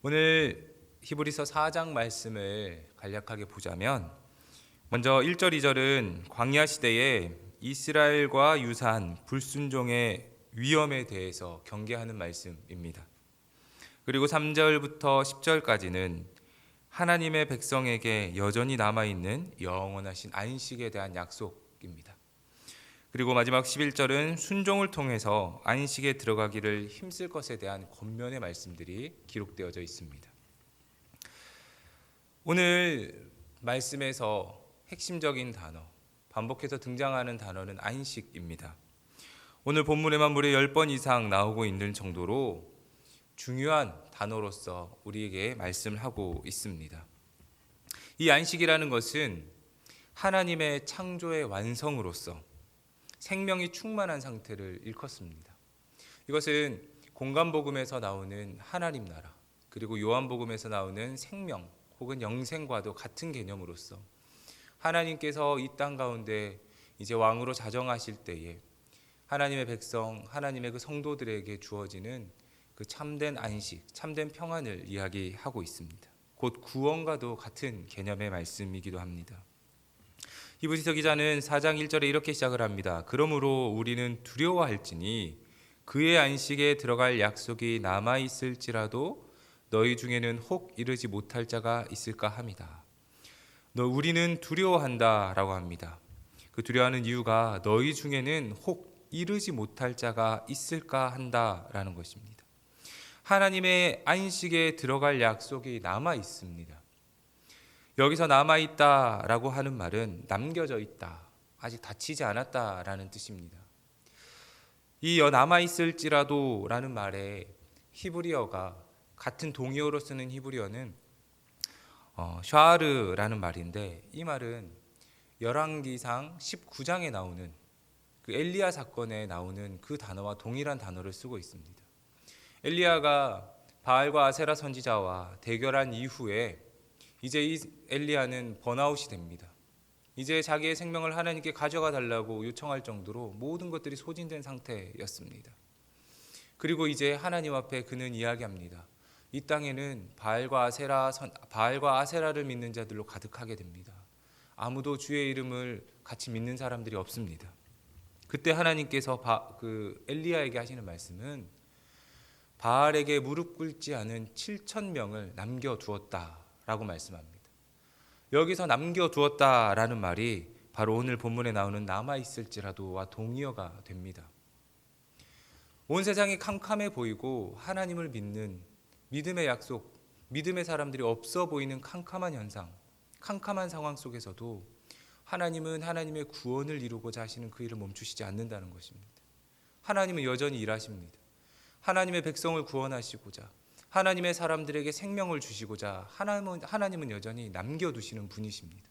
오늘 히브리서 4장 말씀을 간략하게 보자면 먼저 1절 2절은 광야 시대에 이스라엘과 유사한 불순종의 위험에 대해서 경계하는 말씀입니다. 그리고 3절부터 10절까지는 하나님의 백성에게 여전히 남아있는 영원하신 안식에 대한 약속입니다. 그리고 마지막 11절은 순종을 통해서 안식에 들어가기를 힘쓸 것에 대한 권면의 말씀들이 기록되어져 있습니다. 오늘 말씀에서 핵심적인 단어, 반복해서 등장하는 단어는 안식입니다. 오늘 본문에만 무려 10번 이상 나오고 있는 정도로 중요한 단어로서 우리에게 말씀을 하고 있습니다. 이 안식이라는 것은 하나님의 창조의 완성으로서 생명이 충만한 상태를 일컫습니다. 이것은 공간복음에서 나오는 하나님 나라, 그리고 요한복음에서 나오는 생명 혹은 영생과도 같은 개념으로서 하나님께서 이 땅 가운데 이제 왕으로 자정하실 때에 하나님의 백성, 하나님의 그 성도들에게 주어지는 그 참된 안식, 참된 평안을 이야기하고 있습니다. 곧 구원과도 같은 개념의 말씀이기도 합니다. 히브리서 기자는 4장 1절에 이렇게 시작을 합니다. 그러므로 우리는 두려워할지니 그의 안식에 들어갈 약속이 남아있을지라도 너희 중에는 혹 이르지 못할 자가 있을까 함이다. 우리는 두려워한다 라고 합니다. 그 두려워하는 이유가 너희 중에는 혹 이르지 못할 자가 있을까 한다라는 것입니다. 하나님의 안식에 들어갈 약속이 남아 있습니다. 여기서 남아있다라고 하는 말은 남겨져 있다, 아직 닫히지 않았다라는 뜻입니다. 이 남아있을지라도 라는 말에 히브리어가 같은 동의어로 쓰는 히브리어는 샤르라는 말인데, 이 말은 열왕기상 19장에 나오는 그 엘리야 사건에 나오는 그 단어와 동일한 단어를 쓰고 있습니다. 엘리야가 바알과 아세라 선지자와 대결한 이후에 이제 이 엘리야는 번아웃이 됩니다. 이제 자기의 생명을 하나님께 가져가 달라고 요청할 정도로 모든 것들이 소진된 상태였습니다. 그리고 이제 하나님 앞에 그는 이야기합니다. 이 땅에는 바알과 아세라를 믿는 자들로 가득하게 됩니다. 아무도 주의 이름을 같이 믿는 사람들이 없습니다. 그때 하나님께서 엘리야에게 하시는 말씀은 바알에게 무릎 꿇지 않은 7,000명을 남겨두었다라고 말씀합니다. 여기서 남겨두었다라는 말이 바로 오늘 본문에 나오는 남아있을지라도와 동의어가 됩니다. 온 세상이 캄캄해 보이고 하나님을 믿는 믿음의 약속, 믿음의 사람들이 없어 보이는 캄캄한 현상, 캄캄한 상황 속에서도 하나님은 하나님의 구원을 이루고자 하시는 그 일을 멈추시지 않는다는 것입니다. 하나님은 여전히 일하십니다. 하나님의 백성을 구원하시고자, 하나님의 사람들에게 생명을 주시고자 하나님은 여전히 남겨두시는 분이십니다.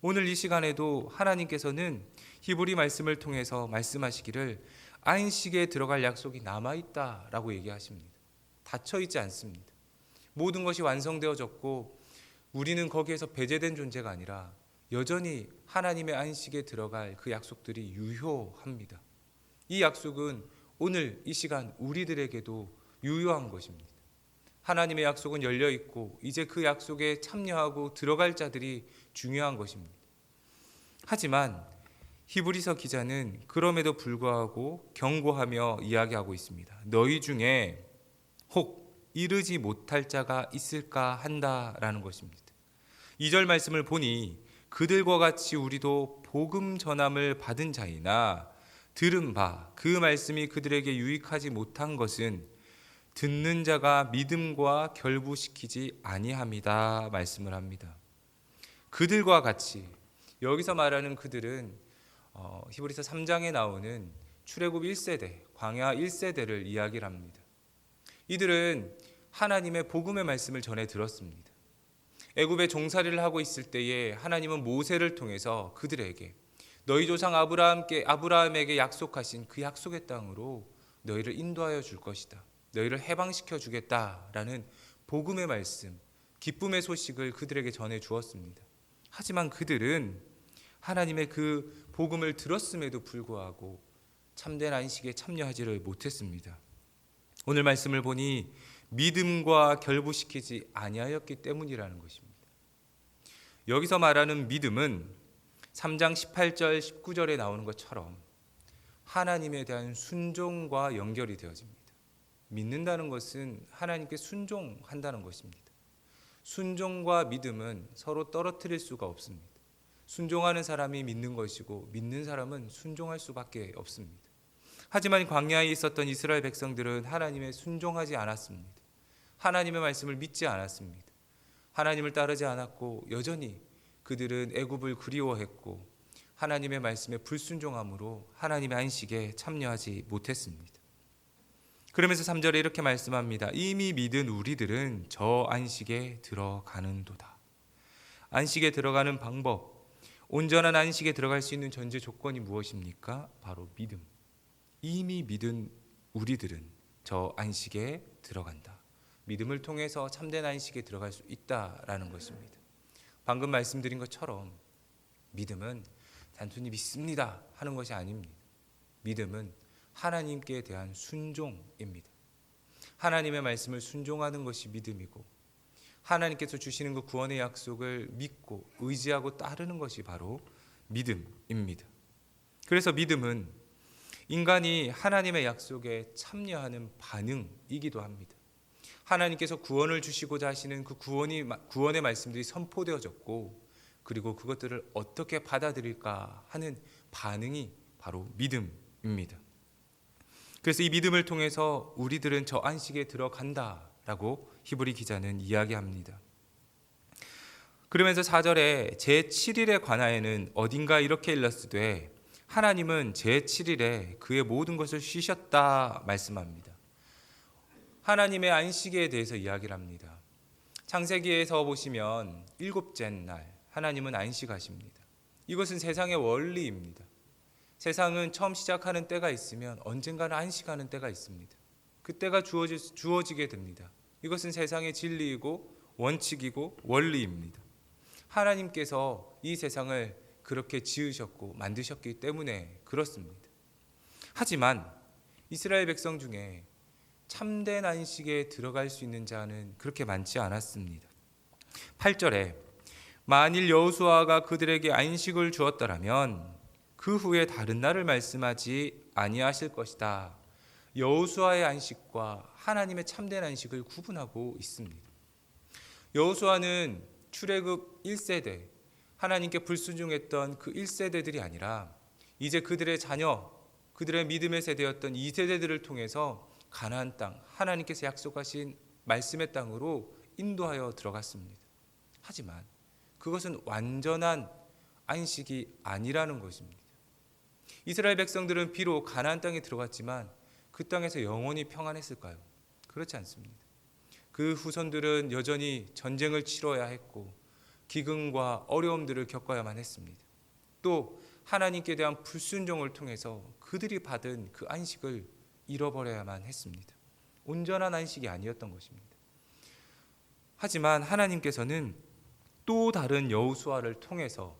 오늘 이 시간에도 하나님께서는 히브리 말씀을 통해서 말씀하시기를 안식에 들어갈 약속이 남아있다라고 얘기하십니다. 닫혀있지 않습니다. 모든 것이 완성되어졌고 우리는 거기에서 배제된 존재가 아니라 여전히 하나님의 안식에 들어갈 그 약속들이 유효합니다. 이 약속은 오늘 이 시간 우리들에게도 유효한 것입니다. 하나님의 약속은 열려있고 이제 그 약속에 참여하고 들어갈 자들이 중요한 것입니다. 하지만 히브리서 기자는 그럼에도 불구하고 경고하며 이야기하고 있습니다. 너희 중에 혹 이르지 못할 자가 있을까 한다라는 것입니다. 2절 말씀을 보니 그들과 같이 우리도 복음 전함을 받은 자이나 들은 바 그 말씀이 그들에게 유익하지 못한 것은 듣는 자가 믿음과 결부시키지 아니함이다 말씀을 합니다. 그들과 같이, 여기서 말하는 그들은 히브리서 3장에 나오는 출애굽 1세대, 광야 1세대를 이야기를 합니다. 이들은 하나님의 복음의 말씀을 전해 들었습니다. 애굽에 종살이를 하고 있을 때에 하나님은 모세를 통해서 그들에게 너희 조상 아브라함에게 약속하신 그 약속의 땅으로 너희를 인도하여 줄 것이다, 너희를 해방시켜 주겠다라는 복음의 말씀, 기쁨의 소식을 그들에게 전해 주었습니다. 하지만 그들은 하나님의 그 복음을 들었음에도 불구하고 참된 안식에 참여하지를 못했습니다. 오늘 말씀을 보니 믿음과 결부시키지 아니하였기 때문이라는 것입니다. 여기서 말하는 믿음은 3장 18절 19절에 나오는 것처럼 하나님에 대한 순종과 연결이 되어집니다. 믿는다는 것은 하나님께 순종한다는 것입니다. 순종과 믿음은 서로 떨어뜨릴 수가 없습니다. 순종하는 사람이 믿는 것이고 믿는 사람은 순종할 수밖에 없습니다. 하지만 광야에 있었던 이스라엘 백성들은 하나님에 순종하지 않았습니다. 하나님의 말씀을 믿지 않았습니다. 하나님을 따르지 않았고 여전히 그들은 애굽을 그리워했고 하나님의 말씀에 불순종함으로 하나님의 안식에 참여하지 못했습니다. 그러면서 3절에 이렇게 말씀합니다. 이미 믿은 우리들은 저 안식에 들어가는도다. 안식에 들어가는 방법, 온전한 안식에 들어갈 수 있는 전제 조건이 무엇입니까? 바로 믿음. 이미 믿은 우리들은 저 안식에 들어간다. 믿음을 통해서 참된 안식에 들어갈 수 있다라는 것입니다. 방금 말씀드린 것처럼 믿음은 단순히 믿습니다 하는 것이 아닙니다. 믿음은 하나님께 대한 순종입니다. 하나님의 말씀을 순종하는 것이 믿음이고 하나님께서 주시는 그 구원의 약속을 믿고 의지하고 따르는 것이 바로 믿음입니다. 그래서 믿음은 인간이 하나님의 약속에 참여하는 반응이기도 합니다. 하나님께서 구원을 주시고자 하시는 그 구원의 말씀들이 선포되어졌고 그리고 그것들을 어떻게 받아들일까 하는 반응이 바로 믿음입니다. 그래서 이 믿음을 통해서 우리들은 저 안식에 들어간다라고 히브리 기자는 이야기합니다. 그러면서 4절에 제7일에 관하여는 어딘가 이렇게 일렀으되 하나님은 제7일에 그의 모든 것을 쉬셨다 말씀합니다. 하나님의 안식에 대해서 이야기를 합니다. 창세기에서 보시면 일곱째 날 하나님은 안식하십니다. 이것은 세상의 원리입니다. 세상은 처음 시작하는 때가 있으면 언젠가는 안식하는 때가 있습니다. 그때가 주어지게 됩니다. 이것은 세상의 진리이고 원칙이고 원리입니다. 하나님께서 이 세상을 그렇게 지으셨고 만드셨기 때문에 그렇습니다. 하지만 이스라엘 백성 중에 참된 안식에 들어갈 수 있는 자는 그렇게 많지 않았습니다. 8절에 만일 여호수아가 그들에게 안식을 주었더라면 그 후에 다른 날을 말씀하지 아니하실 것이다. 여호수아의 안식과 하나님의 참된 안식을 구분하고 있습니다. 여호수아는 출애굽 1세대 하나님께 불순종했던 그 1세대들이 아니라 이제 그들의 자녀, 그들의 믿음의 세대였던 2세대들을 통해서 가나안 땅, 하나님께서 약속하신 말씀의 땅으로 인도하여 들어갔습니다. 하지만 그것은 완전한 안식이 아니라는 것입니다. 이스라엘 백성들은 비록 가나안 땅에 들어갔지만 그 땅에서 영원히 평안했을까요? 그렇지 않습니다. 그 후손들은 여전히 전쟁을 치러야 했고 기근과 어려움들을 겪어야만 했습니다. 또 하나님께 대한 불순종을 통해서 그들이 받은 그 안식을 잃어버려야만 했습니다. 온전한 안식이 아니었던 것입니다. 하지만 하나님께서는 또 다른 여호수아를 통해서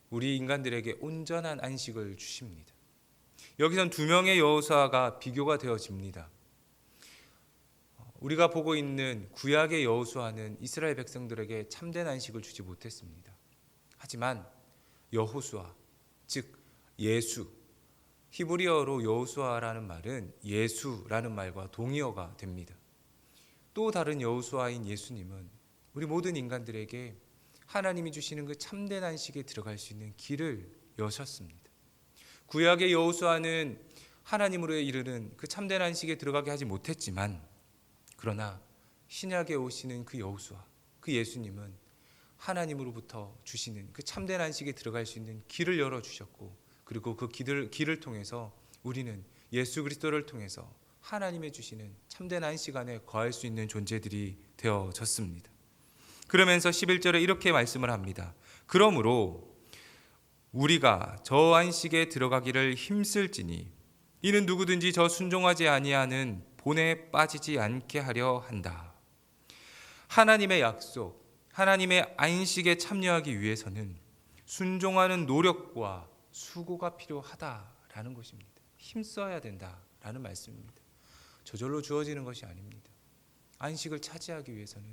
우리 인간들에게 온전한 안식을 주십니다. 여기선 두 명의 여호수아가 비교가 되어집니다. 우리가 보고 있는 구약의 여호수아는 이스라엘 백성들에게 참된 안식을 주지 못했습니다. 하지만 여호수아, 즉 예수, 히브리어로 여호수아라는 말은 예수라는 말과 동의어가 됩니다. 또 다른 여호수아인 예수님은 우리 모든 인간들에게 하나님이 주시는 그 참된 안식에 들어갈 수 있는 길을 여셨습니다. 구약의 여호수아는 하나님으로 이르는 그 참된 안식에 들어가게 하지 못했지만 그러나 신약에 오시는 그 여호수아, 그 예수님은 하나님으로부터 주시는 그 참된 안식에 들어갈 수 있는 길을 열어주셨고 그리고 그 길을 통해서 우리는 예수 그리스도를 통해서 하나님의 주시는 참된 안식 안에 거할 수 있는 존재들이 되어졌습니다. 그러면서 11절에 이렇게 말씀을 합니다. 그러므로 우리가 저 안식에 들어가기를 힘쓸지니 이는 누구든지 저 순종하지 아니하는 본에 빠지지 않게 하려 한다. 하나님의 약속, 하나님의 안식에 참여하기 위해서는 순종하는 노력과 수고가 필요하다라는 것입니다. 힘써야 된다라는 말씀입니다. 저절로 주어지는 것이 아닙니다. 안식을 차지하기 위해서는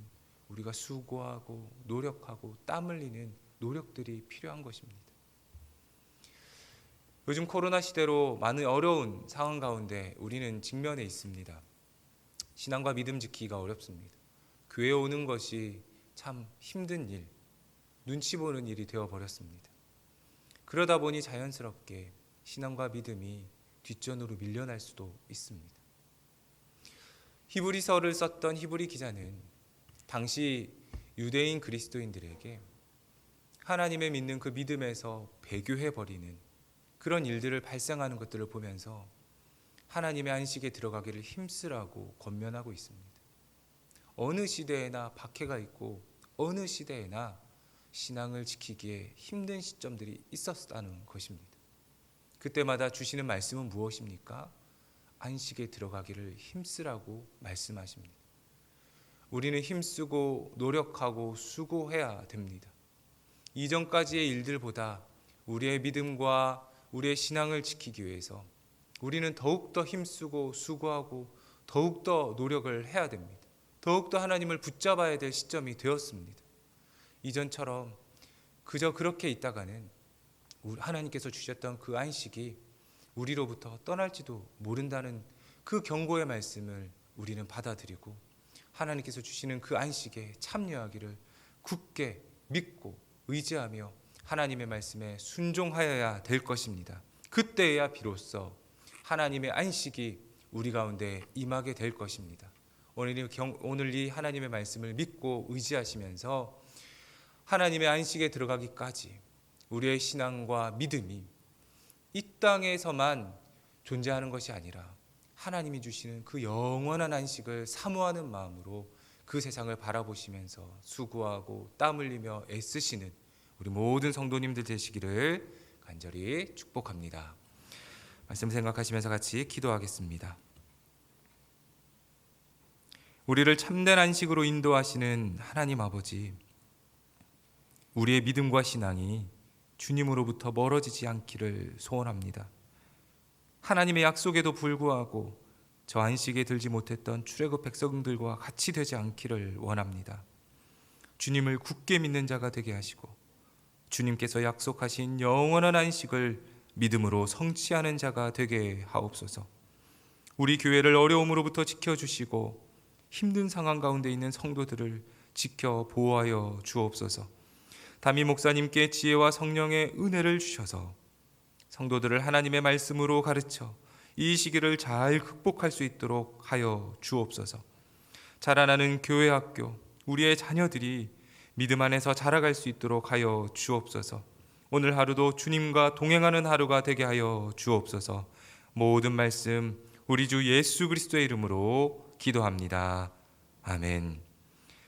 우리가 수고하고 노력하고 땀 흘리는 노력들이 필요한 것입니다. 요즘 코로나 시대로 많은 어려운 상황 가운데 우리는 직면해 있습니다. 신앙과 믿음 지키기가 어렵습니다. 교회에 오는 것이 참 힘든 일, 눈치 보는 일이 되어버렸습니다. 그러다 보니 자연스럽게 신앙과 믿음이 뒷전으로 밀려날 수도 있습니다. 히브리서를 썼던 히브리 기자는 당시 유대인 그리스도인들에게 하나님의 믿는 그 믿음에서 배교해버리는 그런 일들을 발생하는 것들을 보면서 하나님의 안식에 들어가기를 힘쓰라고 권면하고 있습니다. 어느 시대에나 박해가 있고 어느 시대에나 신앙을 지키기에 힘든 시점들이 있었다는 것입니다. 그때마다 주시는 말씀은 무엇입니까? 안식에 들어가기를 힘쓰라고 말씀하십니다. 우리는 힘쓰고 노력하고 수고해야 됩니다. 이전까지의 일들보다 우리의 믿음과 우리의 신앙을 지키기 위해서 우리는 더욱더 힘쓰고 수고하고 더욱더 노력을 해야 됩니다. 더욱더 하나님을 붙잡아야 될 시점이 되었습니다. 이전처럼 그저 그렇게 있다가는 하나님께서 주셨던 그 안식이 우리로부터 떠날지도 모른다는 그 경고의 말씀을 우리는 받아들이고 하나님께서 주시는 그 안식에 참여하기를 굳게 믿고 의지하며 하나님의 말씀에 순종하여야 될 것입니다. 그때야 비로소 하나님의 안식이 우리 가운데 임하게 될 것입니다. 오늘 이 하나님의 말씀을 믿고 의지하시면서 하나님의 안식에 들어가기까지 우리의 신앙과 믿음이 이 땅에서만 존재하는 것이 아니라 하나님이 주시는 그 영원한 안식을 사모하는 마음으로 그 세상을 바라보시면서 수고하고 땀 흘리며 애쓰시는 우리 모든 성도님들 되시기를 간절히 축복합니다. 말씀 생각하시면서 같이 기도하겠습니다. 우리를 참된 안식으로 인도하시는 하나님 아버지, 우리의 믿음과 신앙이 주님으로부터 멀어지지 않기를 소원합니다. 하나님의 약속에도 불구하고 저 안식에 들지 못했던 출애굽 백성들과 같이 되지 않기를 원합니다. 주님을 굳게 믿는 자가 되게 하시고 주님께서 약속하신 영원한 안식을 믿음으로 성취하는 자가 되게 하옵소서. 우리 교회를 어려움으로부터 지켜주시고 힘든 상황 가운데 있는 성도들을 지켜 보호하여 주옵소서. 담임 목사님께 지혜와 성령의 은혜를 주셔서 성도들을 하나님의 말씀으로 가르쳐 이 시기를 잘 극복할 수 있도록 하여 주옵소서. 자라나는 교회 학교, 우리의 자녀들이 믿음 안에서 자라갈 수 있도록 하여 주옵소서. 오늘 하루도 주님과 동행하는 하루가 되게 하여 주옵소서. 모든 말씀 우리 주 예수 그리스도의 이름으로 기도합니다. 아멘.